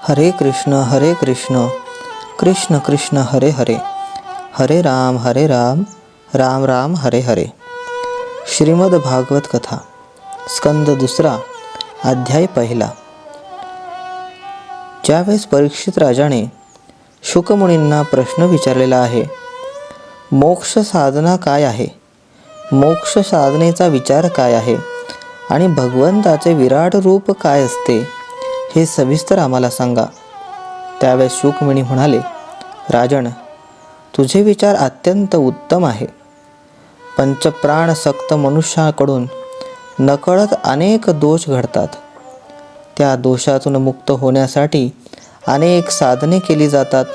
हरे कृष्ण कृष्ण कृष्ण हरे हरे, हरे राम राम राम हरे हरे. श्रीमद भागवत कथा स्कंद दुसरा अध्याय पहिला. ज्यावेळेस परीक्षित राजाने शुकमुनींना प्रश्न विचारलेला आहे, मोक्ष साधना काय आहे, मोक्ष साधनेचा विचार काय आहे आणि भगवंताचे विराट रूप काय असते हे सविस्तर आम्हाला सांगा. त्यावेळेस शुकमुनी म्हणाले, राजन, तुझे विचार अत्यंत उत्तम आहे. पंचप्राणसक्त मनुष्याकडून नकळत अनेक दोष घडतात. त्या दोषातून मुक्त होण्यासाठी अनेक साधने केली जातात.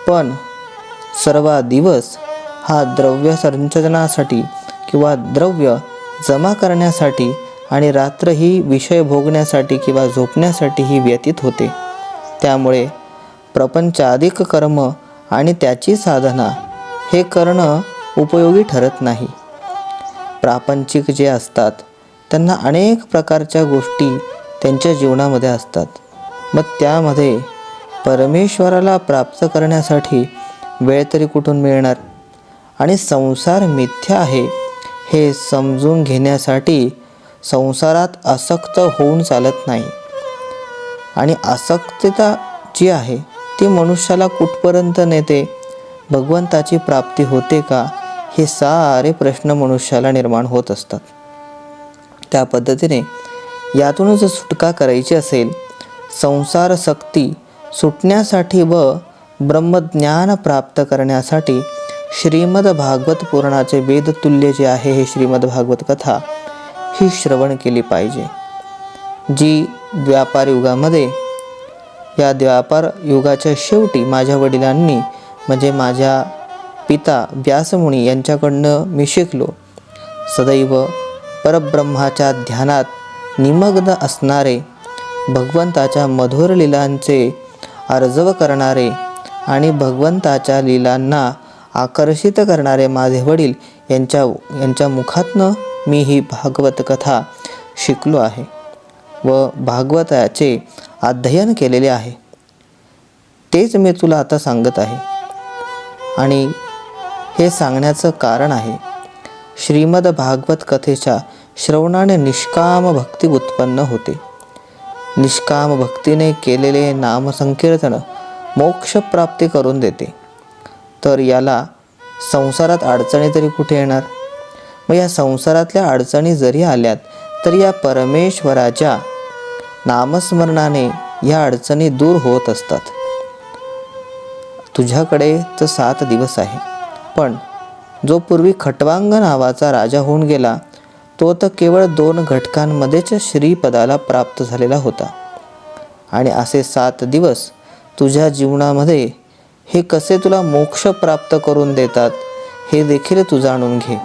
पण सर्व दिवस हा द्रव्य संचनासाठी किंवा द्रव्य जमा करण्यासाठी आणि रात्र ही विषय भोगण्यासाठी किंवा झोपण्यासाठीही व्यतीत होते. त्यामुळे प्रपंचाधिक कर्म आणि त्याची साधना हे करणं उपयोगी ठरत नाही. प्रापंचिक जे असतात त्यांना अनेक प्रकारच्या गोष्टी त्यांच्या जीवनामध्ये असतात. मग त्यामध्ये परमेश्वराला प्राप्त करण्यासाठी वेळ तरी कुठून मिळणार. आणि संसार मिथ्या आहे हे समजून घेण्यासाठी संसारात आसक्त होऊन चालत नाही. आणि आसक्तता जी आहे ती मनुष्याला कुठपर्यंत नेते, भगवंताची प्राप्ती होते का, हे सारे प्रश्न मनुष्याला निर्माण होत असतात. त्या पद्धतीने यातूनच सुटका करायची असेल, संसार सक्ती सुटण्यासाठी व ब्रह्मज्ञान प्राप्त करण्यासाठी श्रीमद भागवत पुराणाचे वेदतुल्य जे आहे हे श्रीमद भागवत कथा ही श्रवण केली पाहिजे. जी द्वापार युगामध्ये, या द्वापार युगाच्या शेवटी माझ्या वडिलांनी म्हणजे माझ्या पिता व्यासमुनी यांच्याकडनं मी शिकलो. सदैव परब्रह्माच्या ध्यानात निमग्न असणारे, भगवंताच्या मधुर लीलांचे आर्जव करणारे आणि भगवंताच्या लीलांना आकर्षित करणारे माझे वडील यांच्या मुखातनं मी ही भागवत कथा शिकलो आहे व भागवताचे अध्ययन केलेले आहे. तेच मी तुला आता सांगत आहे. आणि हे सांगण्याचं कारण आहे, श्रीमद भागवत कथेच्या श्रवणाने निष्काम भक्ती उत्पन्न होते. निष्काम भक्तीने केलेले नामसंकीर्तन मोक्षप्राप्ती करून देते. तर याला संसारात अडचणी तरी कुठे येणार. मग या संसारातल्या अडचणी जरी आल्यात तरी या परमेश्वराच्या नामस्मरणाने या अडचणी दूर होत असतात. तुझ्याकडे तर 7 दिवस आहे, पण जो पूर्वी खटवांग नावाचा राजा होऊन गेला तो तर केवळ 2 घटकांमध्येच श्रीपदाला प्राप्त झालेला होता. आणि असे 7 दिवस तुझ्या जीवनामध्ये हे कसे तुला मोक्ष प्राप्त करून देतात हे देखील तू जाणून घे.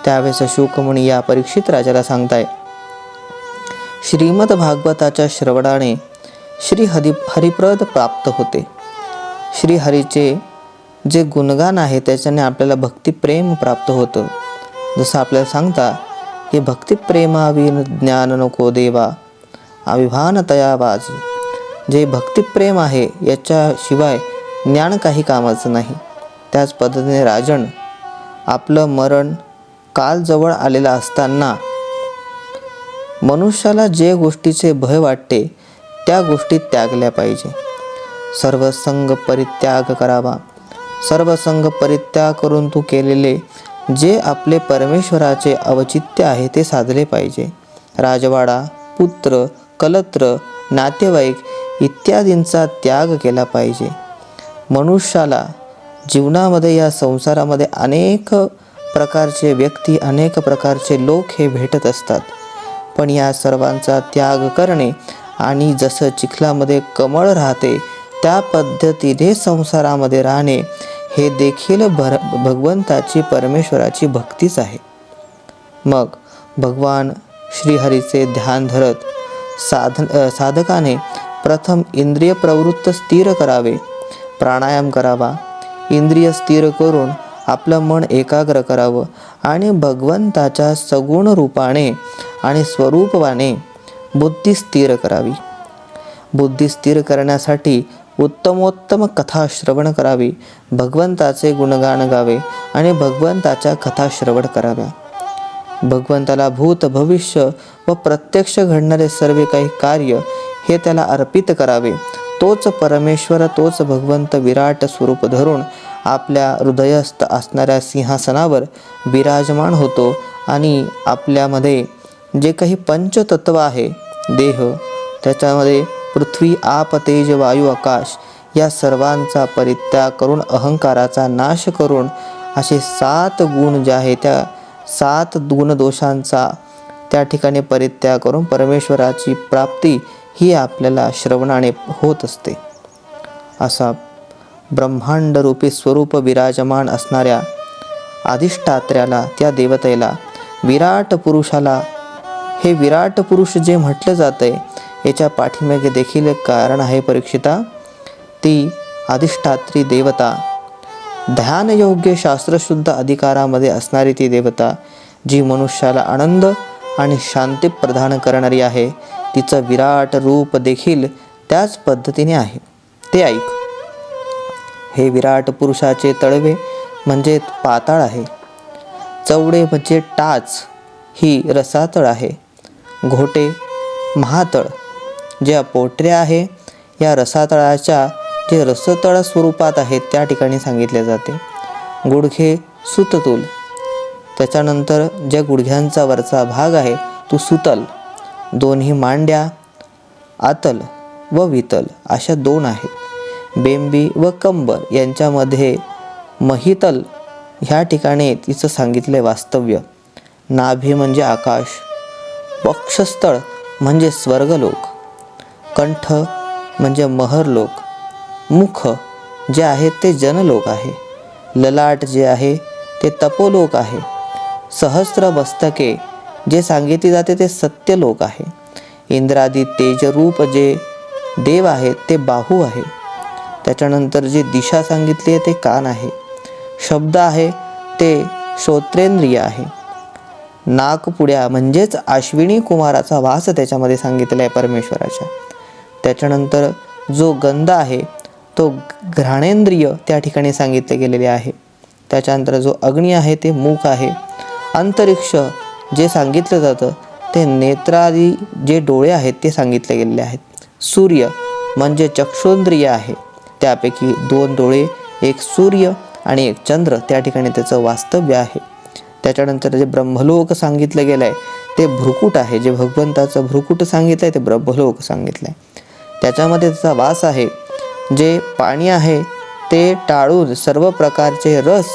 त्यावेळेस शुकमुनी या परीक्षित राजाला सांगताय, श्रीमद भागवताच्या श्रवणाने श्री हरिप्रद प्राप्त होते. श्रीहरीचे जे गुणगान आहे त्याच्याने आपल्याला भक्तिप्रेम प्राप्त होतं. जसं आपल्याला सांगता की भक्तिप्रेमाविन ज्ञान नको देवा अभिभान तया बाजी. जे भक्तिप्रेम आहे याच्याशिवाय ज्ञान काही कामाचं नाही. त्याच पद्धतीने राजन, आपलं मरण काल जवळ आलेला असताना मनुष्याला जे गोष्टीचे भय वाटते त्या गोष्टी त्यागल्या पाहिजे. सर्व संग परित्याग करावा. सर्व संग परित्याग करून तू केलेले जे आपले परमेश्वराचे अवचित्य आहे ते साधले पाहिजे. राजवाडा, पुत्र, कलत्र, नातेवाईक इत्यादींचा त्याग केला पाहिजे. मनुष्याला जीवनामध्ये या संसारामध्ये अनेक प्रकारचे व्यक्ती, अनेक प्रकारचे लोक हे भेटत असतात. पण या सर्वांचा त्याग करणे आणि जसं चिखलामध्ये कमळ राहते त्या पद्धतीने संसारामध्ये राहणे हे देखील भगवंताची परमेश्वराची भक्तीच आहे. मग भगवान श्रीहरीचे ध्यान धरत साधकाने प्रथम इंद्रिय प्रवृत्त स्थिर करावे, प्राणायाम करावा. इंद्रिय स्थिर करून आपलं मन एकाग्र करावं आणि भगवंताच्या सगुण रूपाने आणि स्वरूपाने बुद्धी स्थिर करावी. बुद्धी स्थिर करण्यासाठी उत्तमोत्तम कथा श्रवण करावी, भगवंताचे गुणगान गावे आणि भगवंताच्या कथा श्रवण कराव्या. भगवंताला भूत भविष्य व प्रत्यक्ष घडणारे सर्व काही कार्य हे त्याला अर्पित करावे. तोच परमेश्वर, तोच भगवंत विराट स्वरूप धरून आपल्या हृदयस्थ असणाऱ्या सिंहासनावर विराजमान होतो आणि आपल्यामध्ये जे काही पंचतत्व आहे, देह, त्याच्यामध्ये पृथ्वी, आप, तेज, वायू, आकाश या सर्वांचा परित्याग करून, अहंकाराचा नाश करून असे 7 गुण जे आहे त्या 7 गुणदोषांचा त्या ठिकाणी परित्याग करून परमेश्वराची प्राप्ती ही आपल्याला श्रवणाने होत असते. असा ब्रह्मांडरूपी स्वरूप विराजमान असणाऱ्या अधिष्ठात्र्याला, त्या देवतेला, विराट पुरुषाला, हे विराट पुरुष जे म्हटलं जातंय याच्या पाठीमागे देखील एक कारण आहे परीक्षिता. ती अधिष्ठात्री देवता, ध्यानयोग्य शास्त्रशुद्ध अधिकारामध्ये असणारी ती देवता, जी मनुष्याला आनंद आणि शांती प्रदान करणारी आहे. तिचं विराट रूप देखील त्याच पद्धतीने आहे. ते ऐक. हे विराट पुरुषाचे तळवे म्हणजे पाताळ आहे, चवडे म्हणजे टाच ही रसातळ आहे, घोटे महातळ, ज्या पोटऱ्या आहे या रसातळाच्या जे रसतळ स्वरूपात आहेत त्या ठिकाणी सांगितले जाते. गुडघे सुततूल, त्याच्यानंतर ज्या गुडघ्यांचा वरचा भाग आहे तो सुतल, दोन्ही मांड्या आतल व वितल अशा 2 आहेत. बेंबी व कंबर यांच्यामध्ये महितल ह्या ठिकाणी तिचं सांगितले वास्तव्य. नाभी म्हणजे आकाश, वक्षस्थळ म्हणजे स्वर्गलोक, कंठ म्हणजे महरलोक, मुख जे आहे ते जनलोक आहे, ललाट जे आहे ते तपोलोक आहे, सहस्त्र मस्तके जे सांगितले जाते ते सत्यलोक आहे, इंद्रादी तेजरूप जे देव आहेत ते बाहू आहे, त्याच्यानंतर जी दिशा सांगितली आहे ते कान आहे, शब्द आहे ते श्रोत्रेंद्रिय आहे, नाकपुड्या म्हणजेच अश्विनी कुमाराचा वास त्याच्यामध्ये सांगितलेला आहे परमेश्वराच्या. त्याच्यानंतर जो गंध आहे तो घ्राणेंद्रिय त्या ठिकाणी सांगितले गेलेले आहे. त्याच्यानंतर जो अग्नी आहे ते मुख आहे. अंतरिक्ष जे सांगितलं जातं ते नेत्रादी जे डोळे आहेत ते सांगितले गेलेले आहेत. सूर्य म्हणजे चक्षुंद्रिय आहे, त्यापैकी 2 डोळे, एक सूर्य आणि एक चंद्र त्या ठिकाणी त्याचं वास्तव्य आहे. त्याच्यानंतर जे ब्रह्मलोक सांगितलं गेलं आहे ते भ्रुकुट आहे, जे भगवंताचं भ्रुकुट सांगितलं आहे ते ब्रह्मलोक सांगितलं आहे. त्याच्यामध्ये त्याचा वास आहे. जे पाणी आहे ते टाळून सर्व प्रकारचे रस,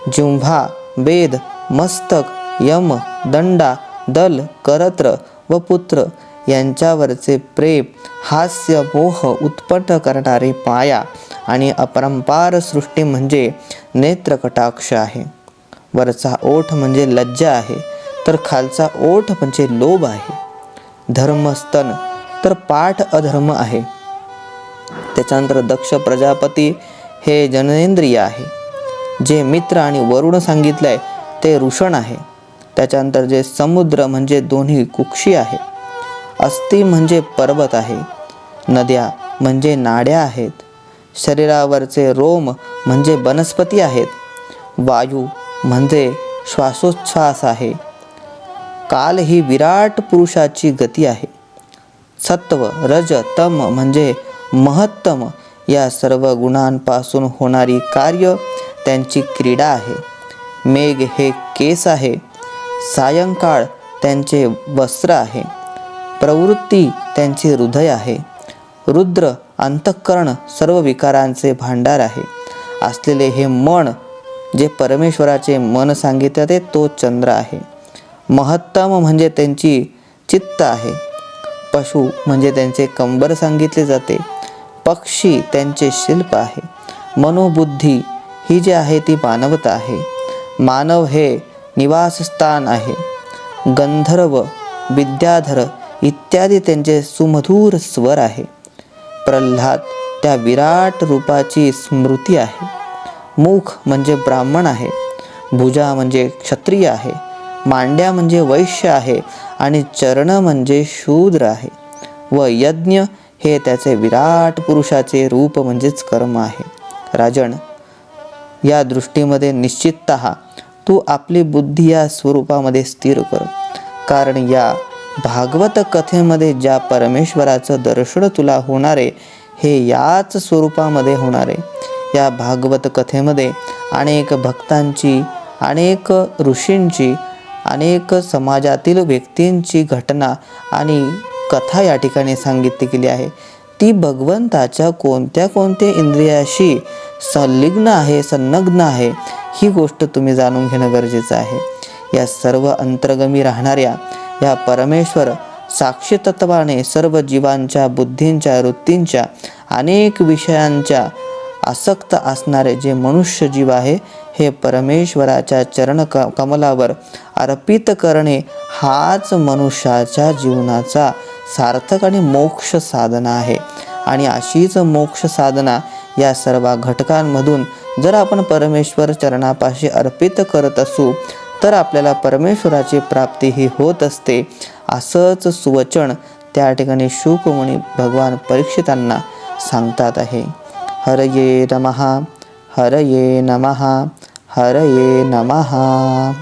जिव्हा, वेद, मस्तक, यम, दंडा, दल, करत्र व पुत्र यांच्यावरचे प्रेम, हास्य, मोह उत्पन्न करणारे माया आणि अपरंपार सृष्टी म्हणजे नेत्रकटाक्ष आहे. वरचा ओठ म्हणजे लज्जा आहे, तर खालचा ओठ म्हणजे लोभ आहे. धर्मस्तन तर पाठ अधर्म आहे. त्याच्यानंतर दक्ष प्रजापती हे जननेंद्रिय आहे. जे मित्र आणि वरुण सांगितलंय ते वृषण आहे. त्याच्यानंतर जे समुद्र म्हणजे दोन्ही कुक्षी आहे. अस्थि म्हणजे पर्वत आहे. नद्या म्हणजे नाड्या आहेत. शरीरावरचे रोम म्हणजे वनस्पती आहेत. वायू म्हणजे श्वासोच्छ्वास आहे. काल ही विराट पुरुषाची गती आहे. सत्व, रज, तम म्हणजे महत्तम या सर्व गुणांपासून होणारी कार्य त्यांची क्रीडा आहे. मेघ हे केस आहे. सायंकाळ त्यांचे वस्त्र आहे. प्रवृत्ती त्यांचे हृदय आहे. रुद्र अंतःकरण सर्व विकारांचे भांडार आहे. असलेले हे मन जे परमेश्वराचे मन सांगितले ते तो चंद्र आहे. महत्तम म्हणजे त्यांची चित्त आहे. पशु म्हणजे त्यांचे कंबर सांगितले जाते. पक्षी त्यांचे शिल्प आहे. मनोबुद्धी ही जी आहे ती मानवता आहे. मानव हे निवासस्थान आहे. गंधर्व, विद्याधर इत्यादी त्यांचे सुमधुर स्वर आहे. प्रल्हाद त्या विराट रूपाची स्मृती आहे. मुख म्हणजे ब्राह्मण आहे. भुजा म्हणजे क्षत्रिय आहे. मांड्या म्हणजे वैश्य आहे आणि चरण म्हणजे शूद्र आहे. व यज्ञ हे त्याचे विराट पुरुषाचे रूप म्हणजेच कर्म आहे. राजन, या दृष्टीमध्ये निश्चिततः तू आपली बुद्धी या स्वरूपामध्ये स्थिर कर. कारण या भागवत कथेमध्ये ज्या परमेश्वराचं दर्शन तुला होणारे हे याच स्वरूपामध्ये होणारे. या भागवत कथेमध्ये अनेक भक्तांची, अनेक ऋषींची, अनेक समाजातील व्यक्तींची घटना आणि कथा या ठिकाणी सांगितली गेली आहे. ती भगवंताच्या कोणत्या इंद्रियाशी संलग्न आहे ही गोष्ट तुम्ही जाणून घेणं गरजेचं आहे. या सर्व अंतर्गमी राहणाऱ्या या परमेश्वर साक्षी तत्वाने सर्व जीवांच्या, बुद्धींच्या, वृत्तींच्या, अनेक विषयांच्या आसक्त असणारे जे मनुष्य जीव आहे हे परमेश्वराच्या चरण कमलावर अर्पित करणे हाच मनुष्याच्या जीवनाचा सार्थक आणि मोक्ष साधना आहे. आणि अशीच मोक्ष साधना या सर्व घटकांमधून जर आपण परमेश्वर चरणापाशी अर्पित करत असू तर आपल्याला परमेश्वराची प्राप्ती ही होत असते. असंच सुवचन त्या ठिकाणी शुकमुनी भगवान परीक्षितांना सांगतात आहे. हरये नमः, हरये नमः, हरये नमः.